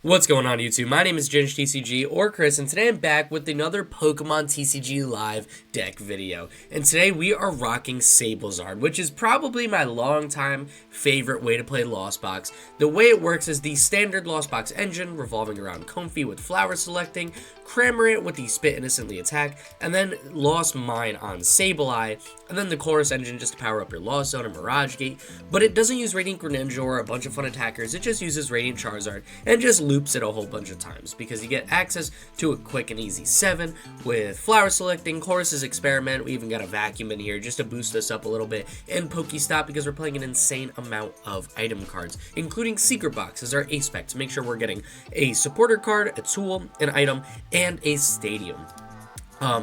What's going on YouTube? My name is ginj-tcg or Chris, and today I'm back with another Pokemon TCG Live deck video. And today we are rocking SableZard, which is probably my longtime favorite way to play Lost Box. The way it works is the standard Lost Box engine revolving around Comfey with flower selecting, Cramorant with the spit innocently attack, and then Lost Mine on Sableye, and then the Colress engine just to power up your Lost Zone and Mirage Gate. But it doesn't use Radiant Greninja or a bunch of fun attackers, it just uses Radiant Charizard and just loops it a whole bunch of times because you get access to a quick and easy 7 with flower selecting, Colress's experiment. We even got a vacuum in here just to boost us up a little bit, and PokéStop because we're playing an insane amount of item cards, including Secret Box as our ace spec to make sure we're getting a supporter card, a tool, an item, and a stadium.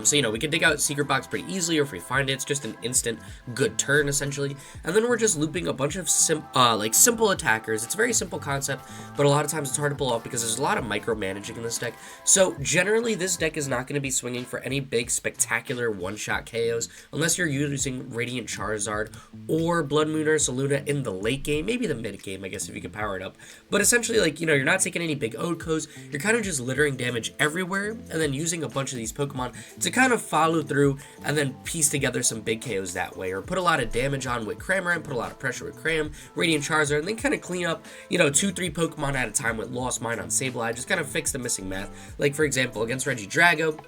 So, we can dig out Secret Box pretty easily, or if we find it, it's just an instant good turn, essentially. And then we're just looping a bunch of simple attackers. It's a very simple concept, but a lot of times it's hard to pull off because there's a lot of micromanaging in this deck. So, generally, this deck is not going to be swinging for any big, spectacular one-shot KOs, unless you're using Radiant Charizard or Bloodmoon Ursaluna in the late game, maybe the mid game, I guess, if you can power it up. But essentially, you're not taking any big OHKOs, you're kind of just littering damage everywhere, and then using a bunch of these Pokemon to kind of follow through and then piece together some big KOs that way, or put a lot of damage on with Cramorant, put a lot of pressure with Cram, Radiant Charizard, and then kind of clean up, 2-3 Pokemon at a time with Lost Mine on Sableye, just kind of fix the missing math. Like, for example, against Regidrago,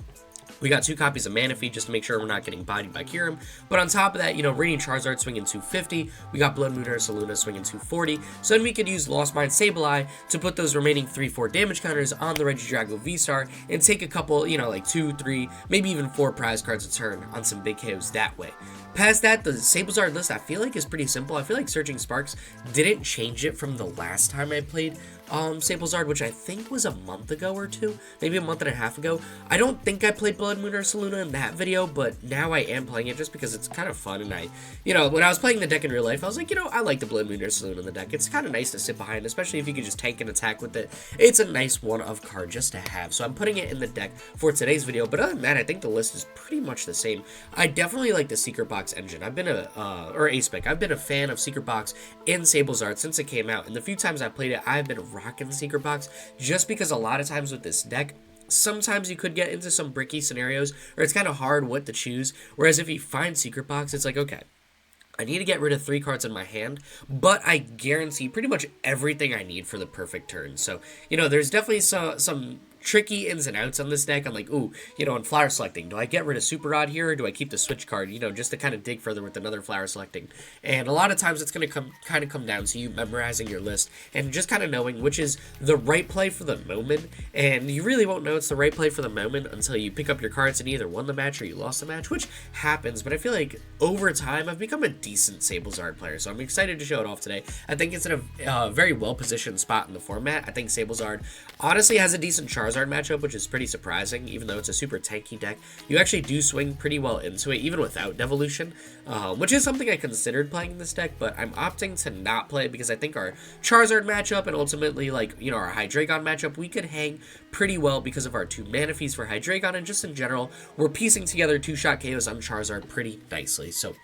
we got 2 copies of Manaphy just to make sure we're not getting bodied by Kyurem. But on top of that, Radiant Charizard swinging 250. We got Bloodmoon Ursaluna swinging 240. So then we could use Lost Mine Sableye to put those remaining 3-4 damage counters on the Regidrago V-Star and take a couple, 2, 3, maybe even 4 prize cards a turn on some big KOs that way. Past that, the SableZard list I feel like is pretty simple. I feel like Searching Sparks didn't change it from the last time I played SableZard, which I think was a month ago or 2, maybe a month and a half ago. I don't think I played Bloodmoon Ursaluna in that video, but now I am playing it just because it's kind of fun, and when I was playing the deck in real life, I was like, I like the Bloodmoon Ursaluna in the deck. It's kind of nice to sit behind, especially if you can just tank and attack with it. It's a nice one-of card just to have, so I'm putting it in the deck for today's video, but other than that, I think the list is pretty much the same. I definitely like the Secret Box engine. I've been or A-Spec. I've been a fan of Secret Box and SableZard since it came out, and the few times I played it, I've been rocking the Secret Box just because a lot of times with this deck, sometimes you could get into some bricky scenarios where it's kind of hard what to choose, whereas if you find Secret Box, it's like, okay, I need to get rid of 3 cards in my hand, but I guarantee pretty much everything I need for the perfect turn. So, there's definitely some tricky ins and outs on this deck. I'm like, ooh, in flower selecting, do I get rid of Super Rod here, or do I keep the Switch card, just to kind of dig further with another flower selecting? And a lot of times it's going to come down to you memorizing your list and just kind of knowing which is the right play for the moment. And you really won't know it's the right play for the moment until you pick up your cards and either won the match or you lost the match, which happens. But I feel like over time I've become a decent SableZard player, so I'm excited to show it off today. I think it's in a very well positioned spot in the format. I think SableZard honestly has a decent Charizard matchup, which is pretty surprising. Even though it's a super tanky deck, you actually do swing pretty well into it, even without Devolution, which is something I considered playing in this deck, but I'm opting to not play it because I think our Charizard matchup and ultimately, our Hydreigon matchup, we could hang pretty well because of our 2 Manaphy's for Hydreigon, and just in general, we're piecing together 2-shot KOs on Charizard pretty nicely. So,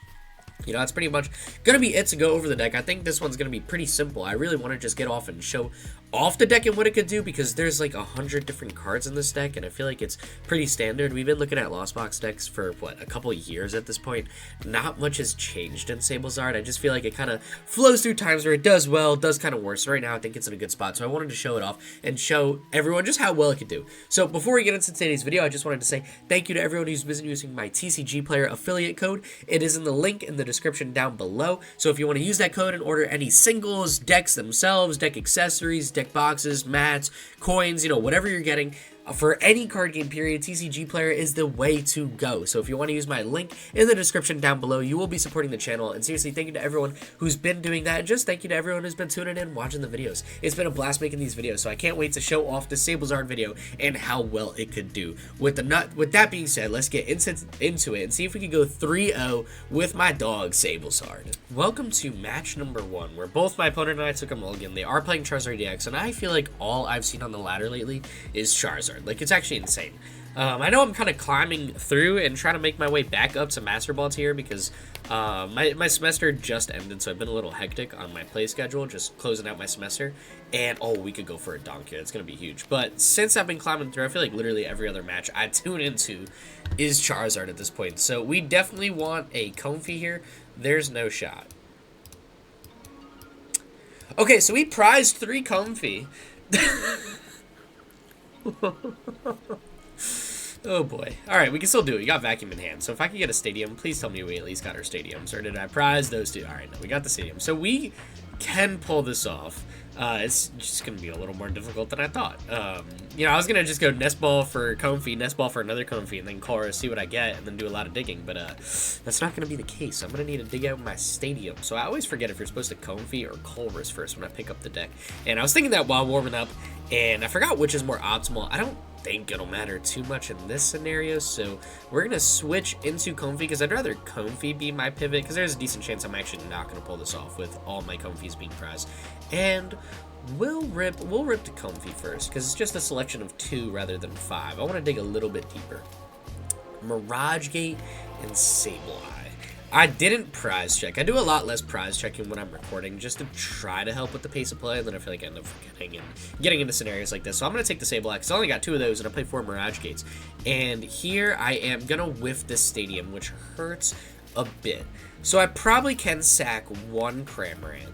that's pretty much going to be it to go over the deck. I think this one's going to be pretty simple. I really want to just get off and show off the deck and what it could do, because there's like 100 different cards in this deck, and I feel like it's pretty standard. We've been looking at Lost Box decks for, a couple years at this point. Not much has changed in SableZard. I just feel like it kind of flows through times where it does well, does kind of worse. Right now, I think it's in a good spot, so I wanted to show it off and show everyone just how well it could do. So before we get into today's video, I just wanted to say thank you to everyone who's been using my TCG Player affiliate code. It is in the link in the description down below, so if you want to use that code and order any singles, decks themselves, deck accessories, deck boxes, mats, coins, whatever you're getting, for any card game period, TCG Player is the way to go. So if you want to use my link in the description down below, you will be supporting the channel. And seriously, thank you to everyone who's been doing that. And just thank you to everyone who's been tuning in and watching the videos. It's been a blast making these videos, so I can't wait to show off the SableZard video and how well it could do. With that being said, let's get into it and see if we can go 3-0 with my dog SableZard. Welcome to match number 1, where both my opponent and I took a mulligan. They are playing Charizard DX, and I feel like all I've seen on the ladder lately is Charizard. Like, it's actually insane. I know I'm kind of climbing through and trying to make my way back up to Master Ball tier because My semester just ended, so I've been a little hectic on my play schedule, just closing out my semester. And, oh, we could go for a dunk here. It's going to be huge. But since I've been climbing through, I feel like literally every other match I tune into is Charizard at this point. So we definitely want a Comfey here. There's no shot. Okay, so we prized 3 Comfey. Oh boy. Alright, we can still do it. We got Vacuum in hand. So if I could get a stadium, please tell me we at least got our stadiums. Or did I prize those 2? Alright, no, we got the stadium. So we can pull this off. It's just going to be a little more difficult than I thought. You know, I was going to just go Nest Ball for Comfey, Nest Ball for another Comfey, and then Colress, see what I get, and then do a lot of digging. But that's not going to be the case. I'm going to need to dig out my stadium. So I always forget if you're supposed to Comfey or Colress first when I pick up the deck. And I was thinking that while warming up, and I forgot which is more optimal. I don't think it'll matter too much in this scenario, so we're going to switch into Comfey, because I'd rather Comfey be my pivot, because there's a decent chance I'm actually not going to pull this off with all my Comfeys being prized. And we'll rip to Comfey first, because it's just a selection of 2 rather than 5. I want to dig a little bit deeper. Mirage Gate and Sableye. I didn't prize check. I do a lot less prize checking when I'm recording, just to try to help with the pace of play, and then I feel like I end up forgetting and getting into scenarios like this. So I'm going to take the Sableye, because I only got 2 of those, and I play 4 Mirage Gates. And here I am going to whiff this stadium, which hurts a bit. So I probably can sack 1 Cramorant.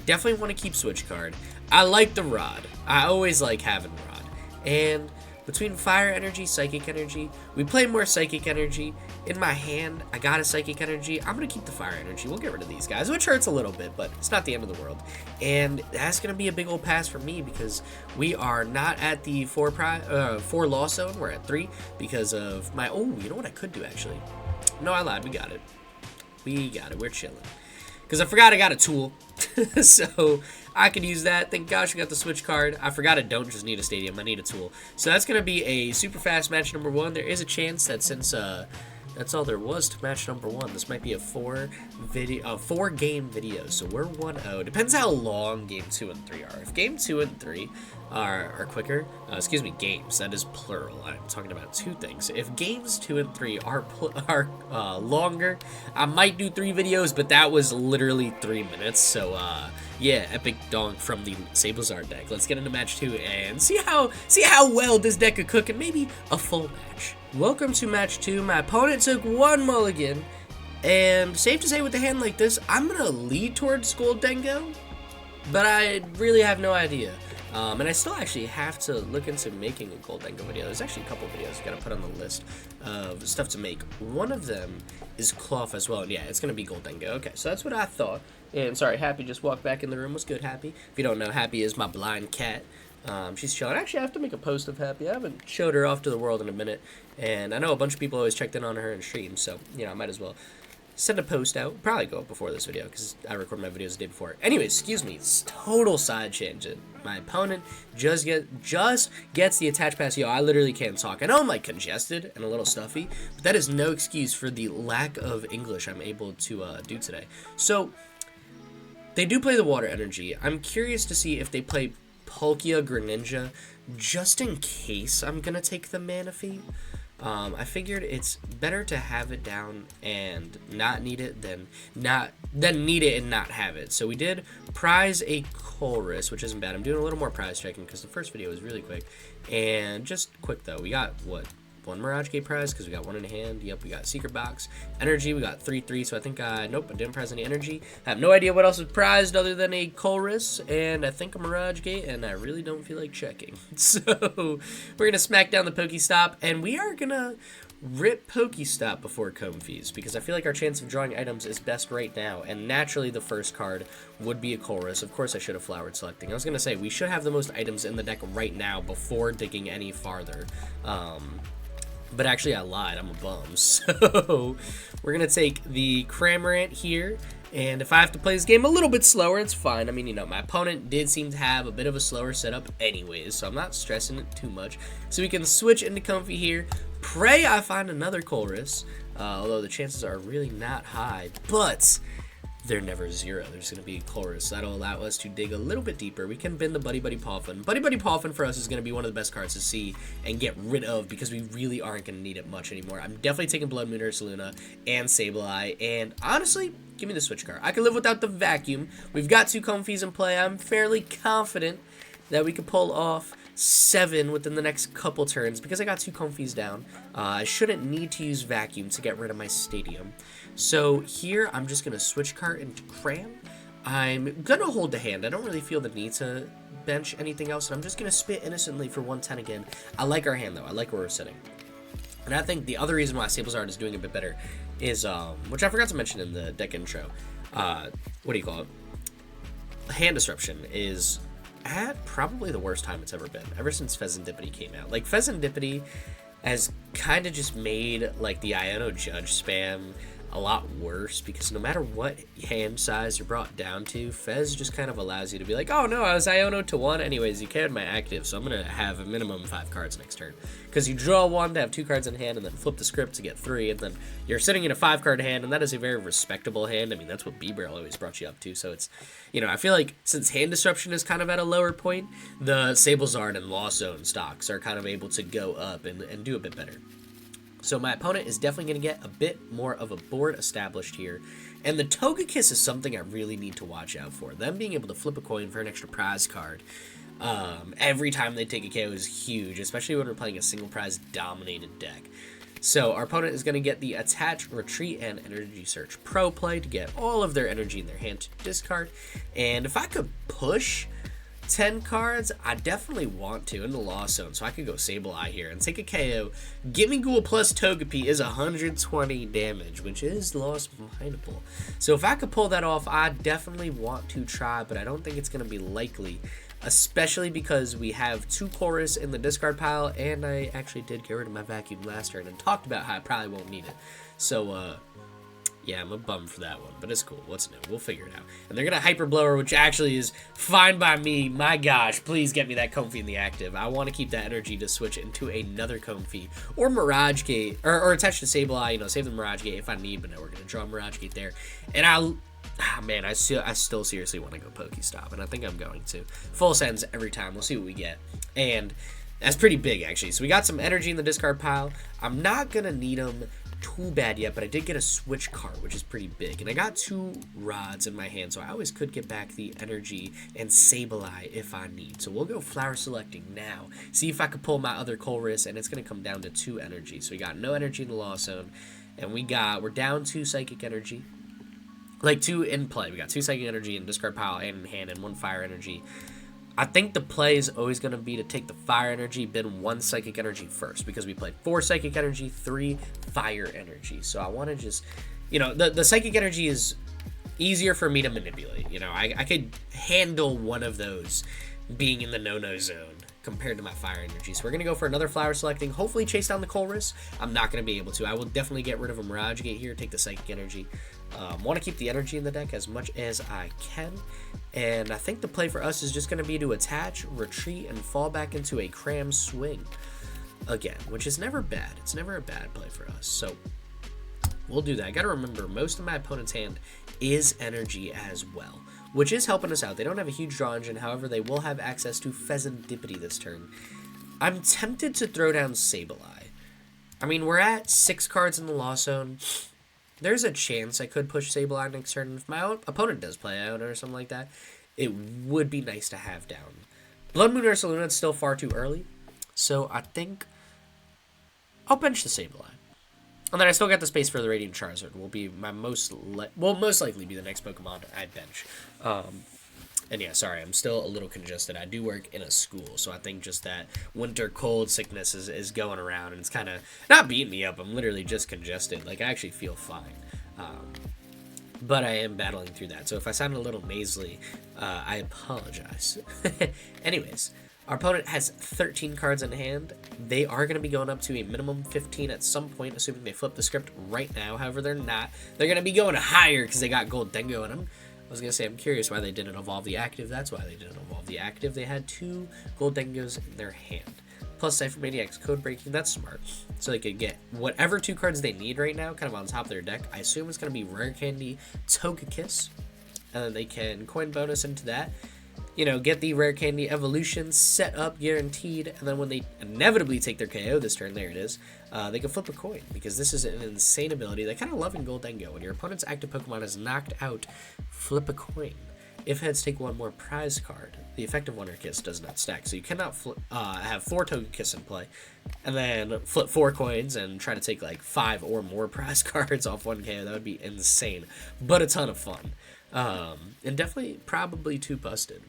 Definitely want to keep Switch Card. I like the Rod. I always like having Rod. And between Fire Energy, Psychic Energy, we play more Psychic Energy. In my hand, I got a Psychic Energy. I'm going to keep the Fire Energy. We'll get rid of these guys, which hurts a little bit, but it's not the end of the world. And that's going to be a big old pass for me, because we are not at the 4 loss zone. We're at 3 because of my... Oh, you know what I could do, actually? No, I lied. We got it. We got it. We're chilling. Because I forgot I got a tool, so I could use that. Thank gosh we got the Switch card. I forgot I don't just need a stadium, I need a tool. So that's going to be a super fast match number 1. There is a chance that since that's all there was to match number 1, this might be a 4-game video. So we're 1-0. Depends how long game 2 and 3 are. If game 2 and 3 are quicker, excuse me, games, that is plural. I'm talking about 2 things. If games 2 and 3 are longer, I might do 3 videos, but that was literally 3 minutes. So yeah, epic donk from the SableZard deck. Let's get into match 2 and see how well this deck could cook, and maybe a full match. Welcome to match 2. My opponent took 1 mulligan, and safe to say with a hand like this, I'm gonna lead towards Goldengo, but I really have no idea. And I still actually have to look into making a Goldengo video. There's actually a couple videos I gotta put on the list of stuff to make. One of them is Cloth as well, and yeah, it's gonna be Goldengo. Okay, so that's what I thought. And sorry, Happy just walked back in the room. What's good, Happy? If you don't know, Happy is my blind cat. She's chilling. Actually, I have to make a post of Happy. I haven't showed her off to the world in a minute, and I know a bunch of people always checked in on her in stream, so, you know, I might as well send a post out. Probably go up before this video, because I record my videos the day before. Anyways, excuse me, it's total side tangent. My opponent just gets the attached pass. Yo, I literally can't talk. I know I'm, like, congested and a little stuffy, but that is no excuse for the lack of English I'm able to do today. So, they do play the Water Energy. I'm curious to see if they play Palkia Greninja, just in case I'm gonna take the Manaphy. I figured it's better to have it down and not need it than need it and not have it. So we did prize a Colress, which isn't bad. I'm doing a little more prize checking because the first video was really quick. And just quick though, we got what? 1 Mirage Gate prize because we got 1 in hand. Yep, we got Secret Box Energy. We got 3/3. So I think nope, I didn't prize any energy. I have no idea what else was prized other than a Colress and I think a Mirage Gate, and I really don't feel like checking. So we're gonna smack down the PokéStop, and we are gonna rip PokéStop before Comfeys because I feel like our chance of drawing items is best right now, and naturally the first card would be a Colress. Of course I should have flowered selecting. I was gonna say we should have the most items in the deck right now before digging any farther. But actually I lied, I'm a bum. So we're gonna take the Cramorant here, and if I have to play this game a little bit slower, it's fine. I mean, you know, my opponent did seem to have a bit of a slower setup anyways, so I'm not stressing it too much. So we can switch into Comfey here. Pray I find another Colress, although the chances are really not high. But they're never zero. There's going to be Colress. That'll allow us to dig a little bit deeper. We can bin the Buddy-Buddy Poffin. Buddy-Buddy Poffin for us is going to be one of the best cards to see and get rid of because we really aren't going to need it much anymore. I'm definitely taking Bloodmoon Ursaluna and Sableye, and honestly, give me the Switch Cart. I can live without the Vacuum. We've got 2 Comfeys in play. I'm fairly confident that we could pull off 7 within the next couple turns because I got 2 Comfeys down. I shouldn't need to use Vacuum to get rid of my Stadium. So here, I'm just going to Switch Cart into Cram. I'm going to hold the hand. I don't really feel the need to bench anything else, and I'm just going to spit innocently for 110 again. I like our hand, though. I like where we're sitting. And I think the other reason why SableZard is doing a bit better is, which I forgot to mention in the deck intro, what do you call it? Hand Disruption is at probably the worst time it's ever been, ever since Pheasantipity came out. Like, Pheasantipity has kind of just made, like, the Iono Judge spam a lot worse because no matter what hand size you're brought down to, Fez just kind of allows you to be like, oh no, I was Iono to 1 anyways, you carried my active, so I'm going to have a minimum 5 cards next turn. Because you draw 1 to have 2 cards in hand and then flip the script to get 3, and then you're sitting in a 5-card hand, and that is a very respectable hand. I mean, that's what B-Barrel always brought you up to, so it's, you know, I feel like since Hand Disruption is kind of at a lower point, the SableZard and Lost Zone stocks are kind of able to go up and do a bit better. So my opponent is definitely going to get a bit more of a board established here. And the Togekiss is something I really need to watch out for. Them being able to flip a coin for an extra prize card every time they take a KO is huge, especially when we're playing a single prize dominated deck. So our opponent is going to get the Attach, Retreat, and Energy Search Pro play to get all of their energy in their hand to discard. And if I could push 10 cards, I definitely want to in the Lost Zone, so I could go Sableye here and take a KO. Gimmighoul plus Togepi is 120 damage, which is lost mindable. So if I could pull that off, I definitely want to try, but I don't think it's going to be likely, especially because we have 2 Colress in the discard pile, and I actually did get rid of my Vacuum last turn and talked about how I probably won't need it. So, yeah, I'm a bum for that one, but it's cool. What's new? We'll figure it out. And they're going to Hyper Blower, which actually is fine by me. My gosh, please get me that Comfey in the active. I want to keep that energy to switch into another Comfey or Mirage Gate, or attach to Sableye, you know, save the Mirage Gate if I need, but no, we're going to draw Mirage Gate there. And man, I still seriously want to go PokéStop, and I think I'm going to. Full sends every time. We'll see what we get. And that's pretty big, actually. So we got some energy in the discard pile. I'm not going to need them too bad yet, but I did get a Switch Cart, which is pretty big, and I got 2 rods in my hand, so I always could get back the energy and Sableye if I need. So we'll go flower selecting now, see if I could pull my other Colress, and it's going to come down to 2 energy. So we got no energy in the Lost Zone, and we're down 2 Psychic Energy, like 2 in play. We got 2 Psychic Energy in discard pile and in hand, and 1 Fire Energy. I think the play is always going to be to take the Fire Energy, bin 1 Psychic Energy first, because we played 4 Psychic Energy, 3 Fire Energy. So I want to just, you know, the Psychic Energy is easier for me to manipulate. You know, I could handle one of those being in the no-no zone compared to my Fire Energy. So we're going to go for another flower selecting, hopefully chase down the Colress. I'm not going to be able to. I will definitely get rid of a Mirage Gate here, take the Psychic Energy. Want to keep the energy in the deck as much as I can. And I think the play for us is just going to be to attach, retreat, and fall back into a Cram swing again, which is never bad. It's never a bad play for us. So we'll do that. I got to remember, most of my opponent's hand is energy as well, which is helping us out. They don't have a huge draw engine. However, they will have access to Pheasantipity this turn. I'm tempted to throw down Sableye. I mean, we're at 6 cards in the Lost Zone. There's a chance I could push Sableye next turn. If my own opponent does play Iono or something like that, it would be nice to have down. Bloodmoon Ursaluna is still far too early, so I think I'll bench the Sableye. And then I still got the space for the Radiant Charizard. Will be my most likely be the next Pokemon I bench. And yeah, sorry, I'm still a little congested. I do work in a school, so I think just that winter cold sickness is going around, and it's kind of not beating me up. I'm literally just congested. Like, I actually feel fine. But I am battling through that. So if I sound a little nasally, I apologize. Anyways, our opponent has 13 cards in hand. They are going to be going up to a minimum 15 at some point, assuming they flip the script right now. However, they're not. They're going to be going higher because they got Gold Dingo in them. I was going to say, I'm curious why they didn't evolve the active. That's why they didn't evolve the active. They had 2 Gold Dingos in their hand. plus Cypher Maniac's Code Breaking. That's smart. So they could get whatever 2 cards they need right now, kind of on top of their deck. I assume it's going to be Rare Candy, Togekiss, and then they can coin bonus into that. You know, get the Rare Candy Evolution set up, guaranteed, and then when they inevitably take their KO this turn, there it is, they can flip a coin, because this is an insane ability. They kind of love in Goldengo. When your opponent's active Pokemon is knocked out, flip a coin. If heads, take 1 more prize card. The effective Wonder Kiss does not stack, so you cannot have 4 Togekiss in play, and then flip 4 coins and try to take like 5 or more prize cards off 1 KO. That would be insane, but a ton of fun. And definitely probably too busted.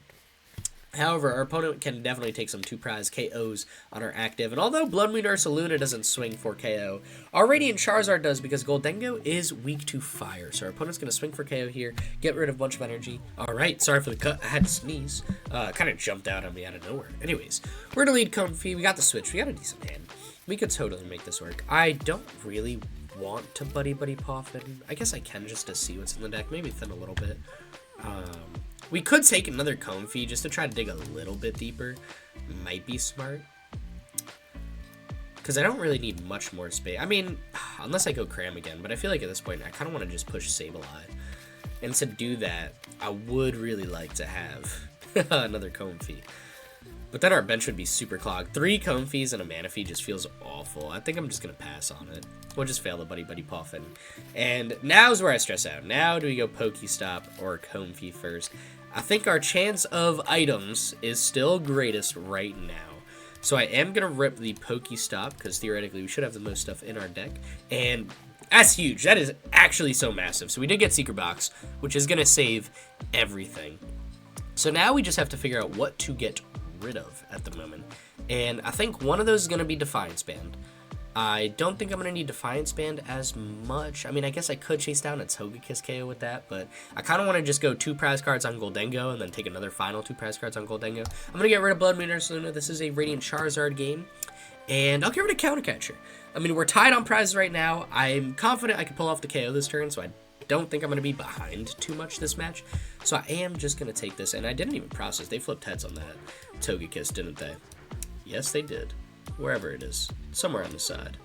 However, our opponent can definitely take some 2 prize KOs on our active, and although Bloodmoon Ursaluna doesn't swing for KO, our Radiant Charizard does, because Goldengo is weak to fire. So our opponent's going to swing for KO here, get rid of a bunch of energy. Alright, sorry for the cut, I had to sneeze. Kind of jumped out on me out of nowhere. Anyways, we're going to lead Comfey, we got the Switch, we got a decent hand. We could totally make this work. I don't really want to Buddy-Buddy Poffin. I guess I can just to see what's in the deck, maybe thin a little bit. We could take another Comfey just to try to dig a little bit deeper. Might be smart. Because I don't really need much more space. I mean, unless I go Cram again. But I feel like at this point, I kind of want to just push Sableye. And to do that, I would really like to have another Comfey. But then our bench would be super clogged. 3 Comfeys and a Manaphy just feels awful. I think I'm just going to pass on it. We'll just fail the Buddy-Buddy Poffin. And now's where I stress out. Now do we go PokéStop or Comfey first? I think our chance of items is still greatest right now. So I am going to rip the PokéStop, because theoretically we should have the most stuff in our deck. And that's huge. That is actually so massive. So we did get Secret Box, which is going to save everything. So now we just have to figure out what to get rid of at the moment. And I think one of those is going to be Defiance Band. I don't think I'm going to need Defiance Band as much. I mean, I guess I could chase down a Togekiss KO with that, but I kind of want to just go 2 prize cards on Goldengo and then take another final 2 prize cards on Goldengo. I'm going to get rid of Bloodmoon Ursaluna. This is a Radiant Charizard game, and I'll get rid of Counter Catcher. I mean, we're tied on prizes right now. I'm confident I can pull off the KO this turn, so I don't think I'm going to be behind too much this match. So I am just going to take this, and I didn't even process. They flipped heads on that Togekiss, didn't they? Yes, they did. Wherever it is. Somewhere on the side.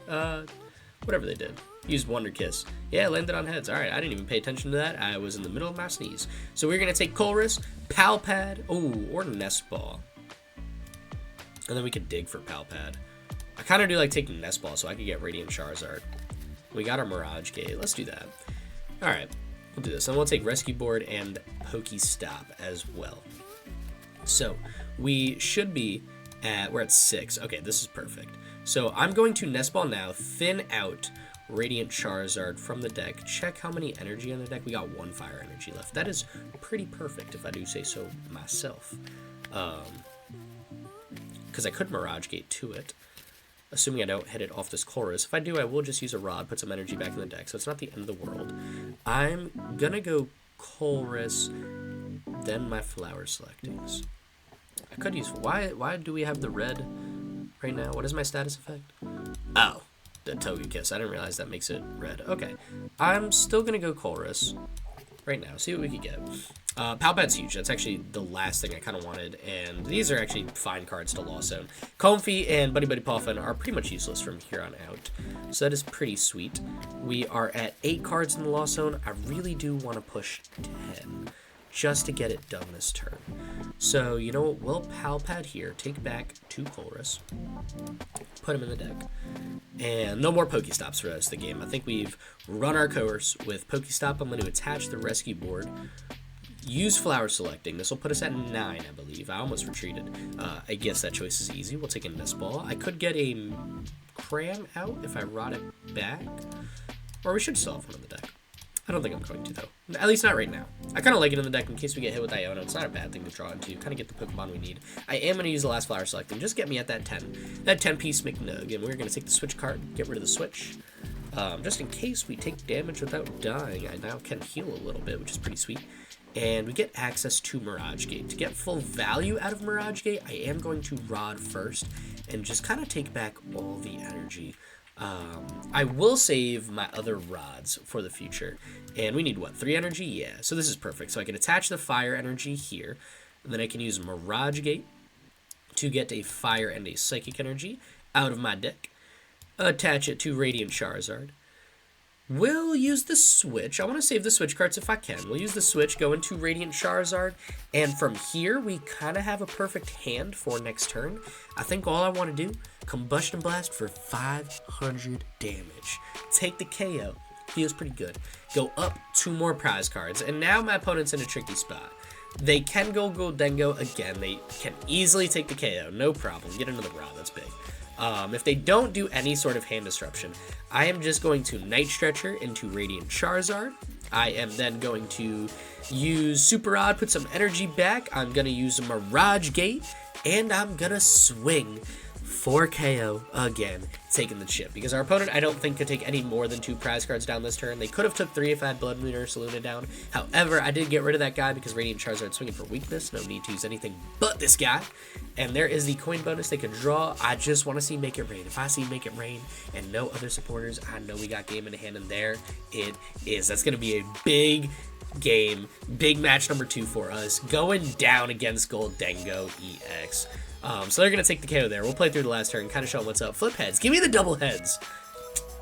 Whatever they did. Used Wonder Kiss. Yeah, landed on heads. Alright, I didn't even pay attention to that. I was in the middle of my sneeze. So we're going to take Colress, Pal Pad, or Nest Ball. And then we could dig for Pal Pad. I kind of do like taking Nest Ball so I could get Radiant Charizard. We got our Mirage Gate. Let's do that. Alright, we'll do this. And we'll take Rescue Board and PokéStop as well. So, we should be we're at 6. Okay, this is perfect. So I'm going to Nest Ball now, thin out Radiant Charizard from the deck. Check how many energy on the deck. We got 1 fire energy left. That is pretty perfect, if I do say so myself. Because I could Mirage Gate to it, assuming I don't hit it off this Colress. If I do, I will just use a Rod, put some energy back in the deck, so it's not the end of the world. I'm gonna go Colress, then my Flower Selectings. I could use... Why do we have the red right now? What is my status effect? Oh, the Togekiss. I didn't realize that makes it red. Okay. I'm still going to go Colress right now. See what we can get. Pal Pad's huge. That's actually the last thing I kind of wanted. And these are actually fine cards to Lost Zone. Comfey and Buddy-Buddy Poffin are pretty much useless from here on out. So that is pretty sweet. We are at 8 cards in the Lost Zone. I really do want to push 10. Just to get it done this turn. So, you know what? We'll Pal Pad here. Take back 2 Colress. Put him in the deck. And no more PokéStops for the rest of the game. I think we've run our course with PokéStop. I'm going to attach the Rescue Board. Use Flower Selecting. This will put us at 9, I believe. I almost retreated. I guess that choice is easy. We'll take a Nest Ball. I could get a Cram out if I rot it back. Or we should still have one in the deck. I don't think I'm going to, though. At least not right now. I kind of like it in the deck in case we get hit with Iono. It's not a bad thing to draw into. Kind of get the Pokemon we need. I am going to use the last Flower Selecting. Just get me at that 10. That 10-piece McNug. And we're going to take the Switch Cart. Get rid of the Switch. Just in case we take damage without dying. I now can heal a little bit, which is pretty sweet. And we get access to Mirage Gate. To get full value out of Mirage Gate, I am going to Rod first. And just kind of take back all the energy. I will save my other rods for the future. And we need, what, 3 energy? Yeah, so this is perfect. So I can attach the fire energy here. And then I can use Mirage Gate to get a Fire and a Psychic Energy out of my deck. Attach it to Radiant Charizard. We'll use the Switch. I want to save the Switch cards if I can. We'll use the Switch, go into Radiant Charizard, and from here, we kind of have a perfect hand for next turn. I think all I want to do, Combustion Blast for 500 damage. Take the KO. Feels pretty good. Go up 2 more prize cards, and now my opponent's in a tricky spot. They can go Goldengo again. They can easily take the KO, no problem. Get another Rod, that's big. If they don't do any sort of hand disruption, I am just going to Night Stretcher into Radiant Charizard. I am then going to use Super Rod, put some energy back. I'm going to use a Mirage Gate, and I'm going to swing for KO again, taking the chip. Because our opponent, I don't think, could take any more than 2 prize cards down this turn. They could have took 3 if I had Bloodmoon Ursaluna down. However, I did get rid of that guy because Radiant Charizard swinging for weakness. No need to use anything but this guy. And there is the coin bonus they could draw. I just want to see Make It Rain. If I see Make It Rain and no other supporters, I know we got game in hand, and there it is. That's going to be a big game, big match number 2 for us, going down against Goldengo EX. So they're going to take the KO there. We'll play through the last turn, kind of show them what's up. Flip heads. Give me the double heads.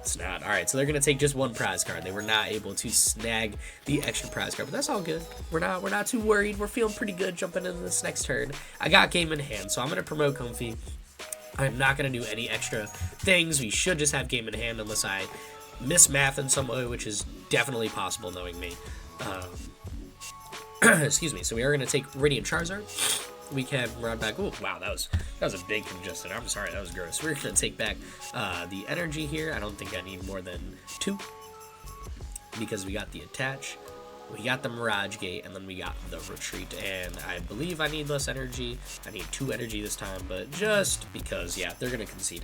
It's not. All right, so they're going to take just 1 prize card. They were not able to snag the extra prize card, but that's all good. We're not too worried. We're feeling pretty good jumping into this next turn. I got game in hand, so I'm going to promote Comfey. I'm not going to do any extra things. We should just have game in hand unless I miss math in some way, which is definitely possible knowing me. Excuse me. So we are going to take Radiant Charizard. We can run back. Oh, wow, that was a big congested. I'm sorry, that was gross. We're going to take back the energy here. I don't think I need more than 2 because we got the attach, we got the Mirage Gate, and then we got the retreat. And I believe I need less energy. I need 2 energy this time, but just because, yeah, they're going to concede.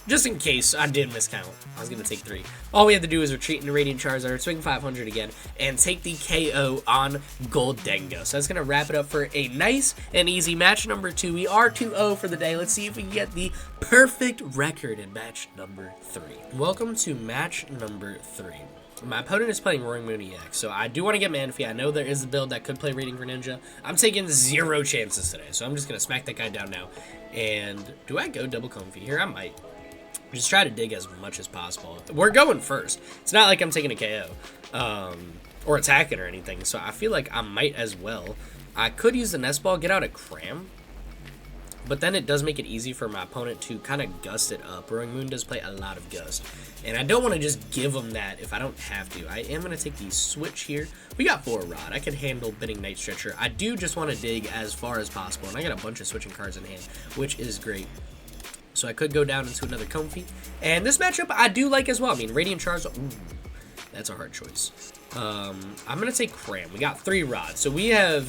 Just in case I did miscount, I was going to take 3. All we have to do is retreat into Radiant Charizard, swing 500 again, and take the KO on Goldengo. So that's going to wrap it up for a nice and easy match number 2. We are 2-0 for the day. Let's see if we can get the perfect record in match number 3. Welcome to match number 3. My opponent is playing Roaring Moon EX, so I do want to get Manaphy. I know there is a build that could play Rating Greninja. I'm taking 0 chances today, so I'm just going to smack that guy down now. And do I go double Comfey here? I might. Just try to dig as much as possible. We're going first. It's not like I'm taking a KO or attacking or anything, so I feel like I might as well. I could use the Nest Ball, get out a Cram, but then it does make it easy for my opponent to kind of gust it up. Roaring Moon does play a lot of gust, and I don't want to just give them that if I don't have to. I am going to take the Switch here. We got 4 Rod. I can handle bidding Night Stretcher. I do just want to dig as far as possible, and I got a bunch of switching cards in hand, which is great. So I could go down into another Comfey. And this matchup I do like as well. I mean, Radiant Charizard, ooh, that's a hard choice. I'm going to take Cram. We got 3 Rod. So we have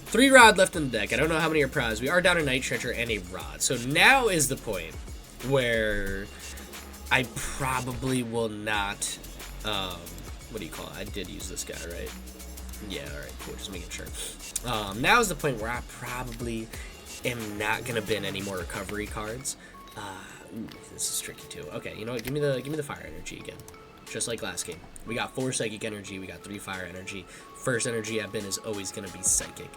3 Rod left in the deck. I don't know how many are prized. We are down a Night Stretcher and a Rod. So now is the point where I probably will not, what do you call it? I did use this guy, right? Yeah, all right, cool. Just making sure. Now is the point where I probably am not gonna bin any more recovery cards. Ooh, this is tricky too. Okay, you know what? Give me the Fire Energy again, just like last game. We got 4 Psychic Energy. We got 3 Fire Energy. First energy I bin is always gonna be Psychic.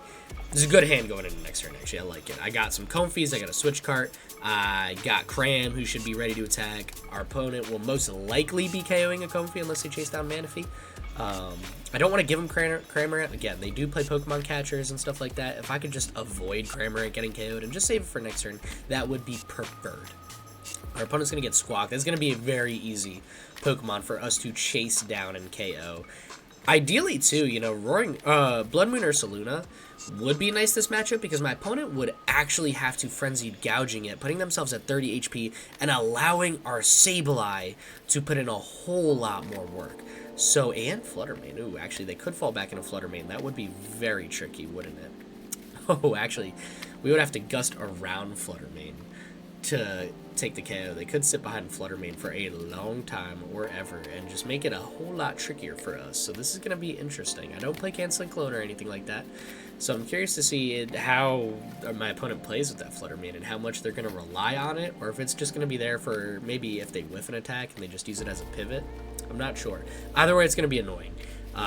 This is a good hand going into next turn. Actually, I like it. I got some Comfeys. I got a Switch Cart. I got Cram, who should be ready to attack. Our opponent will most likely be KOing a Comfey unless they chase down Manaphy. I don't want to give them Cramorant. Again, they do play Pokemon catchers and stuff like that. If I could just avoid Cramorant getting KO'd and just save it for next turn, that would be preferred. Our opponent's going to get Squawk. That's going to be a very easy Pokemon for us to chase down and KO. Ideally, too, you know, Bloodmoon Ursaluna would be nice this matchup because my opponent would actually have to Frenzied Gouging it, putting themselves at 30 HP and allowing our Sableye to put in a whole lot more work. So, and Flutter Mane. Ooh, actually, they could fall back into Flutter Mane. That would be very tricky, wouldn't it? Oh, actually, we would have to gust around Flutter Mane to take the KO. They could sit behind Flutter Mane for a long time or ever and just make it a whole lot trickier for us. So this is going to be interesting. I don't play Canceling Clone or anything like that. So I'm curious to see how my opponent plays with that Flutter Mane and how much they're going to rely on it, or if it's just going to be there for maybe if they whiff an attack and they just use it as a pivot. I'm not sure. Either way, it's going to be annoying.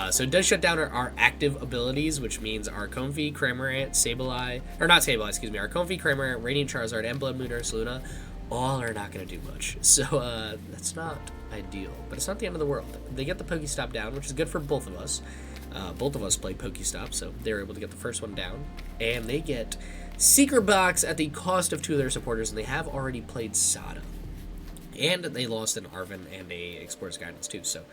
So it does shut down our active abilities, which means our Comfey, Cramorant, Sableye, or not Sableye, excuse me, our Comfey, Cramorant, Radiant Charizard, and Bloodmoon Ursaluna all are not going to do much. So that's not ideal, but it's not the end of the world. They get the PokéStop down, which is good for both of us. Both of us play PokéStop, so they're able to get the first one down. And they get Secret Box at the cost of 2 of their supporters, and they have already played Sada. And they lost an Arven and a Explorer's Guidance too, so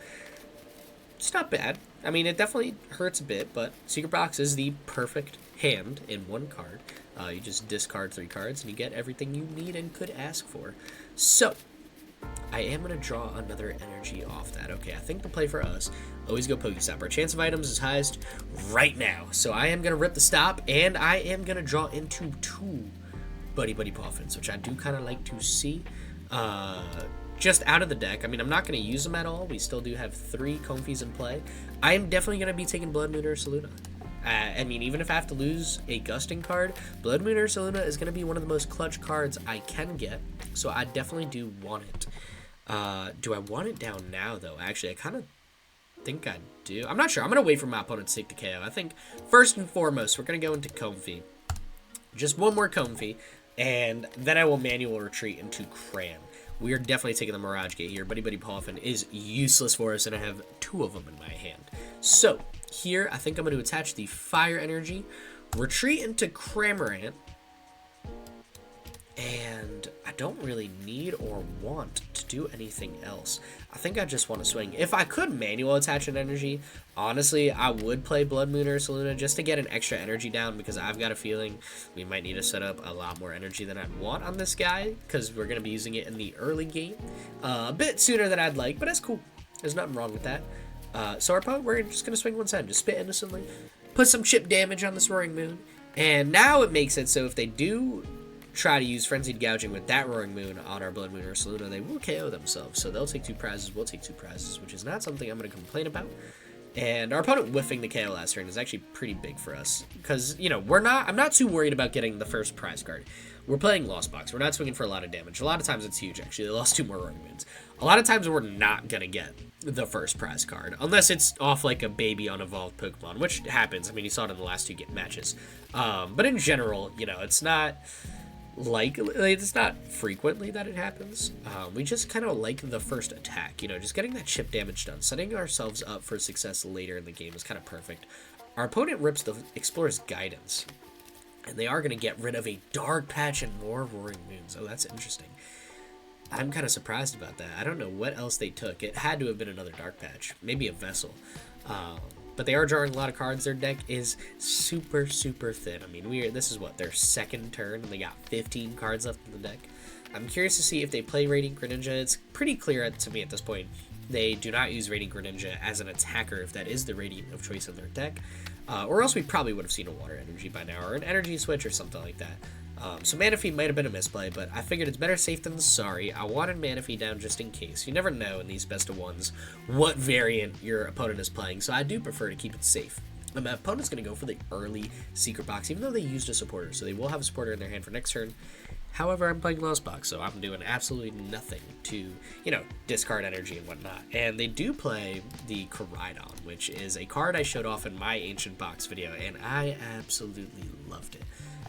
it's not bad. I mean, it definitely hurts a bit, but Secret Box is the perfect hand in one card. You just discard 3 cards, and you get everything you need and could ask for. So I am going to draw another energy off that. Okay, I think the play for us, always go PokéStop. Our chance of items is highest right now. So I am going to rip the stop, and I am going to draw into 2 Buddy-Buddy Poffins, which I do kind of like to see. Just out of the deck. I mean, I'm not going to use them at all. We still do have 3 Comfeys in play. I am definitely going to be taking Bloodmoon Ursaluna. I mean, even if I have to lose a Gusting card, Bloodmoon Ursaluna is going to be one of the most clutch cards I can get, so I definitely do want it. Do I want it down now, though? Actually, I kind of think I do. I'm not sure. I'm going to wait for my opponent to take the KO. I think, first and foremost, we're going to go into Comfey. Just one more Comfey, and then I will manual retreat into Cram. We are definitely taking the Mirage Gate here. Buddy-Buddy Poffin is useless for us, and I have 2 of them in my hand. So, here, I think I'm going to attach the Fire Energy, retreat into Cramorant, and I don't really need or want to do anything else. I think I just want to swing. If I could manual attach an energy, honestly, I would play Bloodmoon Ursaluna just to get an extra energy down, because I've got a feeling we might need to set up a lot more energy than I'd want on this guy, because we're going to be using it in the early game. A bit sooner than I'd like, but that's cool. There's nothing wrong with that. So our opponent, we're just going to swing one side, just spit innocently, put some chip damage on this Roaring Moon, and now it makes it so if they do try to use Frenzied Gouging with that Roaring Moon on our Bloodmoon Ursaluna, they will KO themselves. So they'll take 2 prizes, we'll take 2 prizes, which is not something I'm going to complain about. And our opponent whiffing the KO last turn is actually pretty big for us, because, you know, I'm not too worried about getting the first prize card. We're playing Lost Box. We're not swinging for a lot of damage. A lot of times it's huge, actually. They lost 2 more Roaring Moons. A lot of times we're not going to get the first prize card, unless it's off like a baby unevolved Pokemon, which happens. I mean, you saw it in the last 2 matches. But in general, you know, it's not frequently that it happens. We just kind of like the first attack, you know, just getting that chip damage done. Setting ourselves up for success later in the game is kind of perfect. Our opponent rips the Explorer's Guidance, and they are going to get rid of a Dark Patch and more Roaring Moons. Oh, that's interesting. I'm kind of surprised about that. I don't know what else they took. It had to have been another Dark Patch, maybe a Vessel. But they are drawing a lot of cards. Their deck is super, super thin. I mean, this is what, their 2nd turn, and they got 15 cards left in the deck. I'm curious to see if they play Radiant Greninja. It's pretty clear to me at this point they do not use Radiant Greninja as an attacker if that is the Radiant of choice in their deck. Or else we probably would have seen a Water Energy by now, or an Energy Switch or something like that. So Manaphy might have been a misplay, but I figured it's better safe than sorry. I wanted Manaphy down just in case. You never know in these best of ones what variant your opponent is playing, so I do prefer to keep it safe. And my opponent's going to go for the early Secret Box, even though they used a supporter, so they will have a supporter in their hand for next turn. However, I'm playing Lost Box, so I'm doing absolutely nothing to, you know, discard energy and whatnot. And they do play the Koraidon, which is a card I showed off in my Ancient Box video, and I absolutely loved it.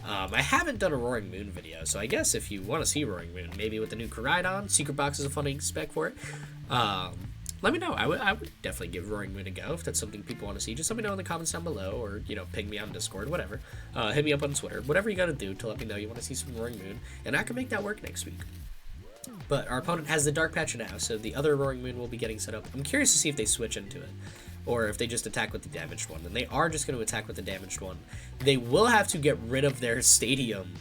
I haven't done a Roaring Moon video, so I guess if you want to see Roaring Moon, maybe with the new Koraidon, Secret Box is a funny spec for it. Let me know. I would definitely give Roaring Moon a go if that's something people want to see. Just let me know in the comments down below, or, you know, ping me on Discord, whatever. Hit me up on Twitter. Whatever you got to do to let me know you want to see some Roaring Moon, and I can make that work next week. But our opponent has the Dark Patch now, so the other Roaring Moon will be getting set up. I'm curious to see if they switch into it, or if they just attack with the damaged one. And they are just going to attack with the damaged one. They will have to get rid of their stadium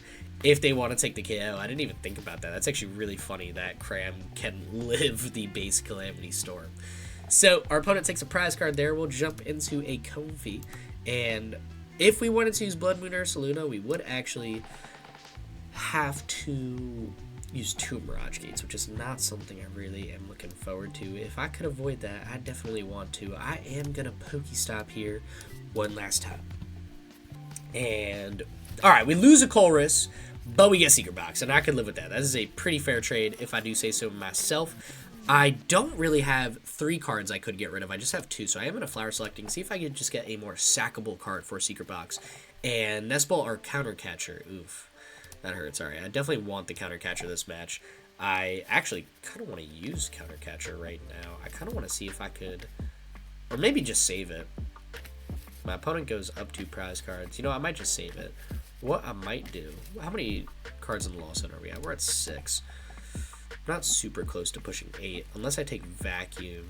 if they want to take the KO. I didn't even think about that. That's actually really funny that Cram can live the base Calamity Storm. So our opponent takes a prize card there. We'll jump into a Comfey. And if we wanted to use Bloodmoon Ursaluna, we would actually have to use 2 Mirage Gates, which is not something I really am looking forward to. If I could avoid that, I definitely want to. I am going to PokéStop here one last time. And, alright, we lose a Colress, but we get Secret Box, and I can live with that. That is a pretty fair trade, if I do say so myself. I don't really have 3 cards I could get rid of. I just have 2, so I am going to flower selecting. See if I could just get a more sackable card for Secret Box. And Nest Ball or Counter Catcher. Oof, that hurts. Alright, I definitely want the Counter Catcher this match. I actually kind of want to use Counter Catcher right now. I kind of want to see if I could, or maybe just save it. My opponent goes up 2 prize cards. You know, I might just save it. What I might do, how many cards in the Lost Zone are we at? We're at 6. I'm not super close to pushing 8, unless I take Vacuum.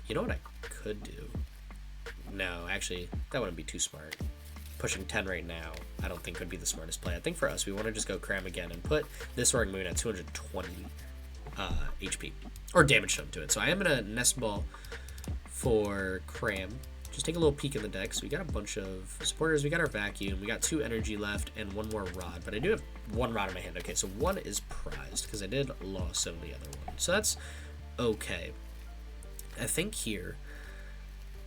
You know what I could do? No, actually, that wouldn't be too smart. Pushing 10 right now, I don't think would be the smartest play. I think for us, we want to just go Cram again and put this Roaring Moon at 220 HP, or damage done to it. So I am going to Nest Ball for Cram. Just take a little peek in the deck. So we got a bunch of supporters. We got our Vacuum. We got 2 energy left and 1 more Rod. But I do have 1 Rod in my hand. Okay, so 1 is prized because I did lost some of the other one. So that's okay. I think here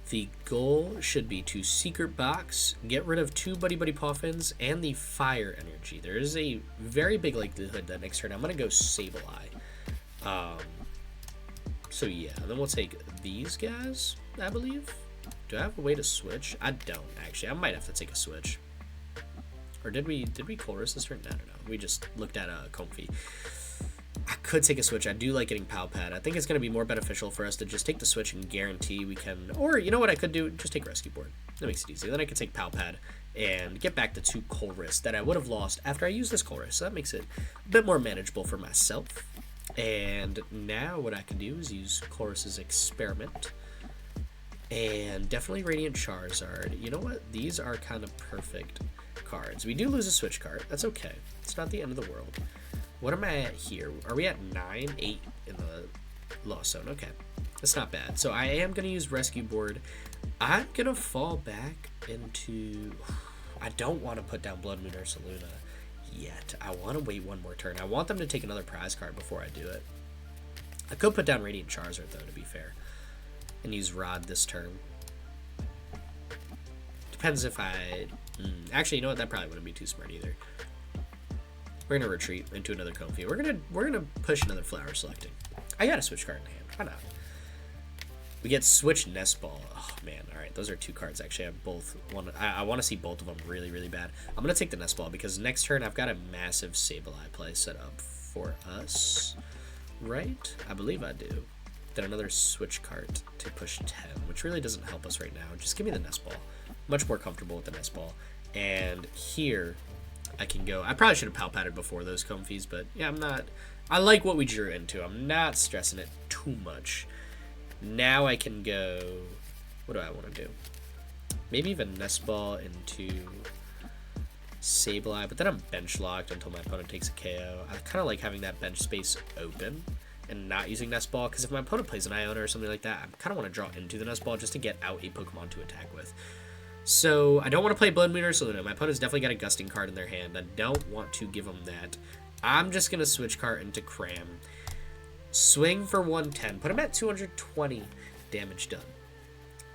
the goal should be to Secret Box, get rid of 2 Buddy-Buddy Poffins, and the Fire Energy. There is a very big likelihood that next turn I'm going to go Sableye. So yeah, then we'll take these guys, I believe. Do I have a way to switch? I don't, actually. I might have to take a switch. Or did we Colress this turn? No. We just looked at Comfey. I could take a switch. I do like getting Pal Pad. I think it's going to be more beneficial for us to just take the switch and guarantee we can... Or, you know what I could do? Just take Rescue Board. That makes it easy. Then I can take Pal Pad and get back the 2 Colress that I would have lost after I used this Colress. So that makes it a bit more manageable for myself. And now what I can do is use Colress's Experiment. And definitely Radiant Charizard. You know what? These are kind of perfect cards. We do lose a Switch card. That's okay. It's not the end of the world. What am I at here? Are we at 9? 8 in the Lost Zone. Okay. That's not bad. So I am going to use Rescue Board. I'm going to fall back into... I don't want to put down Bloodmoon Ursaluna yet. I want to wait 1 more turn. I want them to take another prize card before I do it. I could put down Radiant Charizard, though, to be fair. And use Rod this turn. Depends if I... Actually, you know what? That probably wouldn't be too smart either. We're gonna retreat into another Comfey. We're gonna push another flower selecting. I got a Switch card in hand. Why not? We get Switch Nest Ball. Oh man, all right. Those are 2 cards actually. I have both. I want to see both of them really, really bad. I'm gonna take the Nest Ball because next turn I've got a massive Sableye play set up for us. Right? I believe I do. Then another Switch cart to push 10, which really doesn't help us right now. Just give me the Nest Ball. Much more comfortable with the Nest Ball. And here I can go. I probably should have Pal Padded before those Comfeys, but yeah, I'm not. I like what we drew into. I'm not stressing it too much. Now I can go. What do I want to do? Maybe even Nest Ball into Sableye, but then I'm bench locked until my opponent takes a KO. I kind of like having that bench space open and not using Nest Ball, because if my opponent plays an Iona or something like that, I kind of want to draw into the Nest Ball just to get out a Pokemon to attack with. So I don't want to play Bloodmoon Ursaluna. My opponent's definitely got a Gusting card in their hand. I don't want to give them that. I'm just going to Switch Cart into Cram. Swing for 110. Put him at 220 damage done.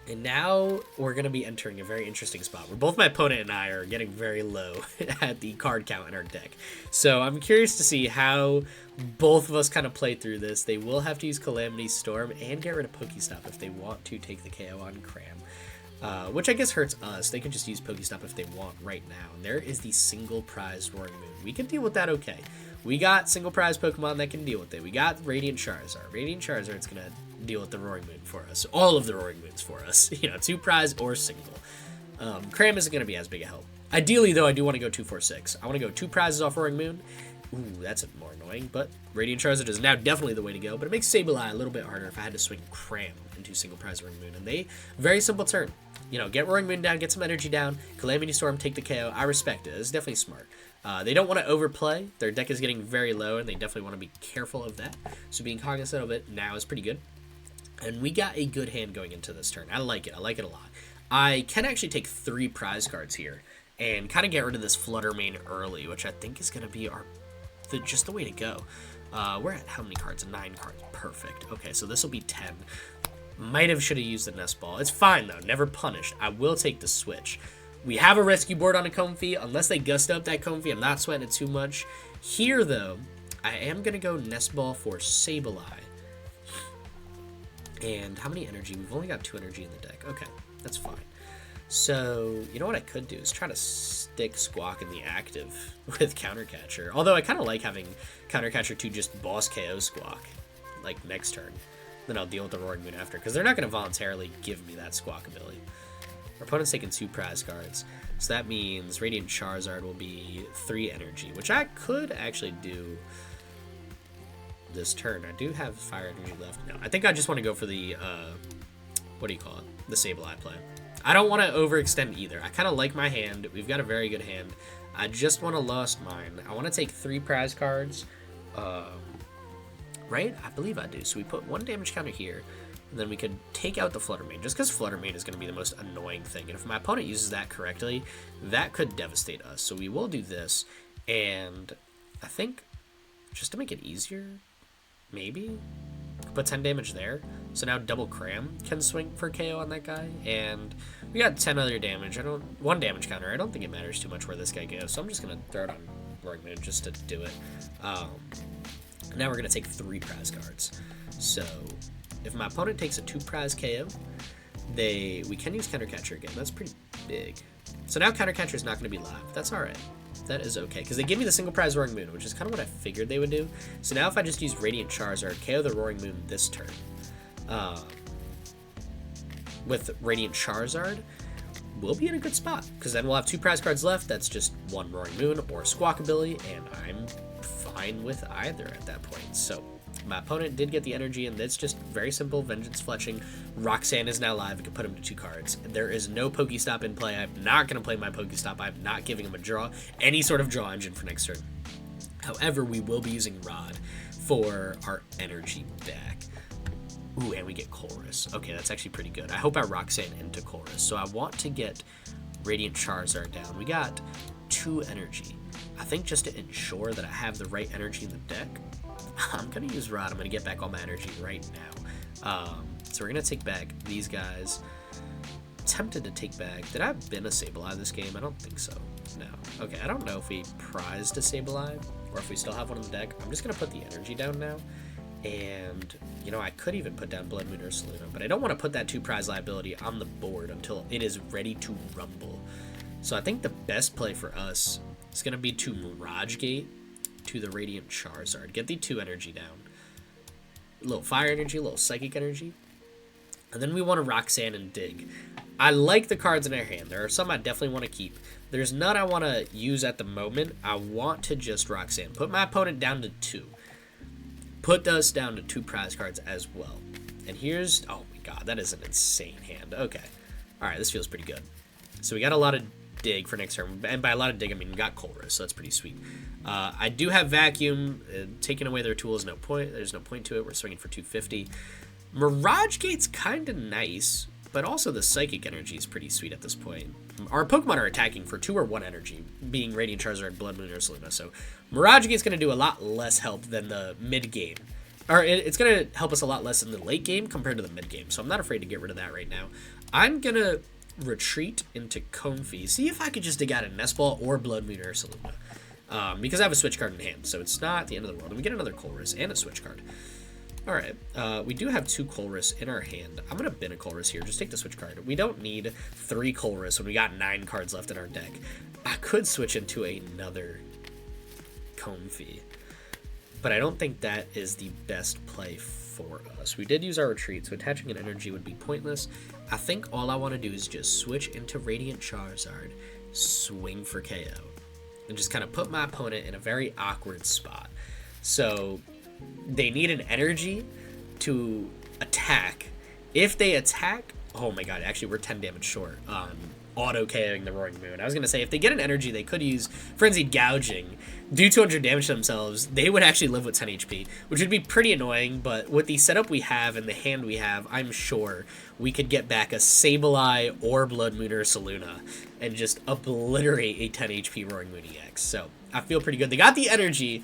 And now we're going to be entering a very interesting spot where both my opponent and I are getting very low at the card count in our deck. So I'm curious to see how both of us kind of play through this. They will have to use Calamity Storm and get rid of PokéStop if they want to take the KO on Cram. Which I guess hurts us. They could just use PokéStop if they want right now. And there is the single prize Roaring Moon. We can deal with that okay. We got single prize Pokemon that can deal with it. We got Radiant Charizard. Radiant Charizard's going to deal with the Roaring Moon for us. All of the Roaring Moons for us. You know, 2 prize or single. Cram isn't going to be as big a help. Ideally, though, I do want to go 2-4-6. I want to go 2 prizes off Roaring Moon. Ooh, that's more annoying, but Radiant Charizard is now definitely the way to go. But it makes Sableye a little bit harder if I had to swing Cram into single prize Roaring Moon. And they, very simple turn. You know, get Roaring Moon down, get some energy down, Calamity Storm, take the KO. I respect it. It's definitely smart. They don't want to overplay. Their deck is getting very low, and they definitely want to be careful of that. So being cognizant of it now is pretty good. And we got a good hand going into this turn. I like it. I like it a lot. I can actually take 3 prize cards here and kind of get rid of this Flutter Mane early, which I think is going to be just the way to go. We're at how many cards? 9 cards. Perfect. Okay, so this will be 10. Should have used the Nest Ball. It's fine, though. Never punished. I will take the switch. We have a Rescue Board on a Comfey. Unless they gust up that Comfey, I'm not sweating it too much. Here, though, I am going to go Nest Ball for Sableye. And how many energy? We've only got 2 energy in the deck. Okay, that's fine. So, you know what I could do is try to stick Squawk in the active with Counter Catcher. Although I kind of like having Counter Catcher to just boss KO Squawk, like, next turn. Then I'll deal with the Roaring Moon after, because they're not going to voluntarily give me that Squawk ability. Our opponent's taking 2 prize cards, so that means Radiant Charizard will be 3 energy, which I could actually do this turn. I do have Fire Energy left. No, I think I just want to go for the, what do you call it? The Sableye play. I don't want to overextend either. I kind of like my hand. We've got a very good hand. I just want to Lost Mine. I want to take 3 prize cards. Right? I believe I do. So we put 1 damage counter here. And then we could take out the Flutter Mane. Just because Flutter Mane is going to be the most annoying thing. And if my opponent uses that correctly, that could devastate us. So we will do this. And I think, just to make it easier, maybe put 10 damage there. So now double Cram can swing for KO on that guy, and we got 10 other damage. 1 damage counter. I don't think it matters too much where this guy goes, so I'm just gonna throw it on Roaring Moon just to do it. Now we're gonna take 3 prize cards. So if my opponent takes a 2 prize KO, we can use Counter Catcher again. That's pretty big. So now Counter Catcher is not gonna be live. That's all right. That is okay, because they give me the single prize Roaring Moon, which is kind of what I figured they would do. So now if I just use Radiant Charizard, KO the Roaring Moon this turn, with Radiant Charizard, we'll be in a good spot, because then we'll have 2 prize cards left. That's just 1 Roaring Moon or a Squawk ability, and I'm fine with either at that point. So my opponent did get the energy, and it's just very simple Vengeance Fletching. Roxanne is now live. We can put him to 2 cards. There is no PokéStop in play. I'm not going to play my PokéStop. I'm not giving him a draw, any sort of draw engine for next turn. However, we will be using Rod for our energy back. Ooh, and we get Colress. Okay, that's actually pretty good. I hope I Roxanne into Colress. So I want to get Radiant Charizard down. We got 2 energy. I think just to ensure that I have the right energy in the deck, I'm going to use Rod. I'm going to get back all my energy right now. So we're going to take back these guys. Tempted to take back... Did I bin a Sableye this game? I don't think so. No. Okay, I don't know if we prized a Sableye or if we still have one in the deck. I'm just going to put the energy down now. And, you know, I could even put down Bloodmoon Ursaluna, but I don't want to put that 2 prize liability on the board until it is ready to rumble. So I think the best play for us is going to be to Mirage Gate to the Radiant Charizard. Get the 2 energy down. A little Fire Energy, a little Psychic Energy. And then we want to Roxanne and Dig. I like the cards in our hand. There are some I definitely want to keep. There's none I want to use at the moment. I want to just Roxanne. Put my opponent down to 2. Put us down to 2 prize cards as well. And here's... Oh my god, that is an insane hand. Okay. Alright, this feels pretty good. So we got a lot of Dig for next turn. And by a lot of Dig, I mean we got Colress, so that's pretty sweet. I do have Vacuum. Taking away their tool is no point. There's no point to it. We're swinging for 250. Mirage Gate's kind of nice, but also the Psychic Energy is pretty sweet at this point. Our Pokemon are attacking for 2 or 1 energy, being Radiant Charizard and Bloodmoon Ursaluna, so Mirage Gate's going to do a lot less help than the mid-game. Or it's going to help us a lot less in the late game compared to the mid-game, so I'm not afraid to get rid of that right now. I'm going to retreat into Comfey, see if I could just dig out a Nest Ball or Bloodmoon Ursaluna. Because I have a Switch card in hand, so it's not the end of the world. And we get another Colress and a Switch card. Alright, we do have 2 Colress in our hand. I'm going to bin a Colress here. Just take the Switch card. We don't need 3 Colress when we got 9 cards left in our deck. I could switch into another Comfey, but I don't think that is the best play for us. We did use our retreat, so attaching an energy would be pointless. I think all I want to do is just switch into Radiant Charizard, swing for KO, and just kind of put my opponent in a very awkward spot. So they need an energy to attack. If they attack, oh my god, actually we're 10 damage short on auto KOing the Roaring Moon. I was going to say, if they get an energy, they could use Frenzied Gouging, do 200 damage to themselves. They would actually live with 10 HP, which would be pretty annoying, but with the setup we have and the hand we have, I'm sure we could get back a Sableye or Bloodmoon Ursaluna and just obliterate a 10 HP Roaring Moon EX. So I feel pretty good. They got the energy.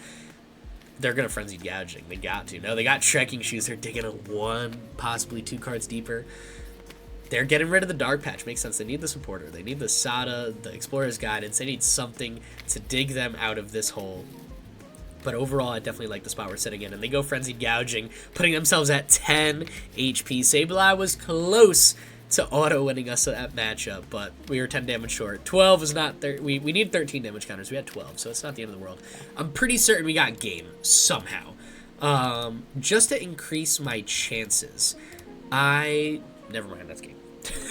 They're going to Frenzied Gouging. They got to. No, they got Trekking Shoes. They're digging a 1, possibly 2 cards deeper. They're getting rid of the Dark Patch. Makes sense. They need the supporter. They need the Sada, the Explorer's Guidance. They need something to dig them out of this hole. But overall, I definitely like the spot we're sitting in. And they go Frenzied Gouging, putting themselves at 10 HP. Sableye was close to auto-winning us that matchup, but we were 10 damage short. 12 is not... we need 13 damage counters. We had 12, so it's not the end of the world. I'm pretty certain we got game, somehow. Just to increase my chances, never mind, that's game.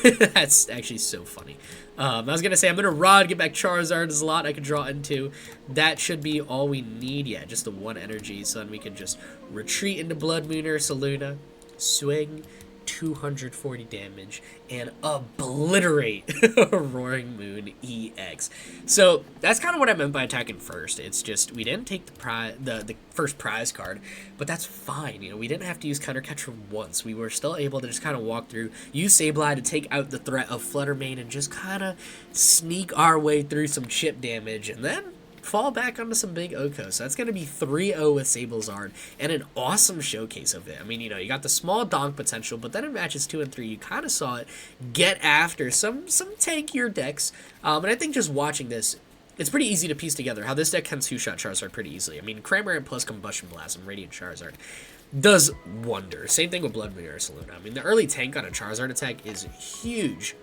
That's actually so funny. I was going to say, I'm going to Rod, get back Charizard. There's a lot I can draw into. That should be all we need. Yeah, just the 1 energy, so then we can just retreat into Bloodmoon Ursaluna, swing, 240 damage, and obliterate Roaring Moon EX. So that's kind of what I meant by attacking first. It's just we didn't take the first prize card, but that's fine. You know, we didn't have to use Counter Catcher once. We were still able to just kind of walk through, use Sableye to take out the threat of Fluttermane, and just kind of sneak our way through some chip damage, and then fall back onto some big Oko. So that's going to be 3-0 with SableZard, and an awesome showcase of it. I mean, you know, you got the small donk potential, but then in matches 2 and 3, you kind of saw it get after some tankier decks. And I think just watching this, it's pretty easy to piece together how this deck can 2-shot Charizard pretty easily. I mean, Cramorant plus Combustion Blast and Radiant Charizard does wonders. Same thing with Bloodmoon Ursaluna. I mean, the early tank on a Charizard attack is huge.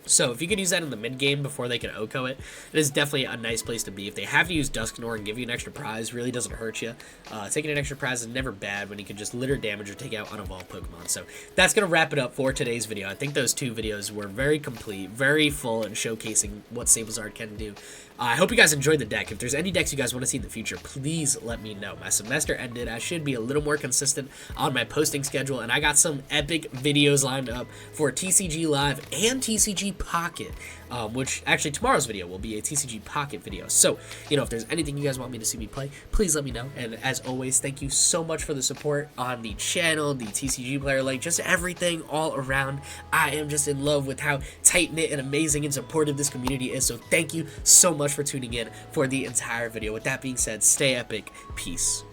So if you could use that in the mid game before they can Oko it, it is definitely a nice place to be. If they have to use Dusknoir and give you an extra prize, really doesn't hurt you. Taking an extra prize is never bad when you can just litter damage or take out unevolved Pokemon. So that's going to wrap it up for today's video. I think those 2 videos were very complete, very full, and showcasing what SableZard can do. I hope you guys enjoyed the deck. If there's any decks you guys want to see in the future, please let me know. My semester ended. I should be a little more consistent on my posting schedule, and I got some epic videos lined up for TCG Live and TCG Pocket, which actually tomorrow's video will be a TCG Pocket video. So, you know, if there's anything you guys want me to see me play, please let me know. And as always, thank you so much for the support on the channel, the TCG player, like just everything all around. I am just in love with how tight-knit and amazing and supportive this community is. So thank you so much for tuning in for the entire video. With that being said, stay epic. Peace.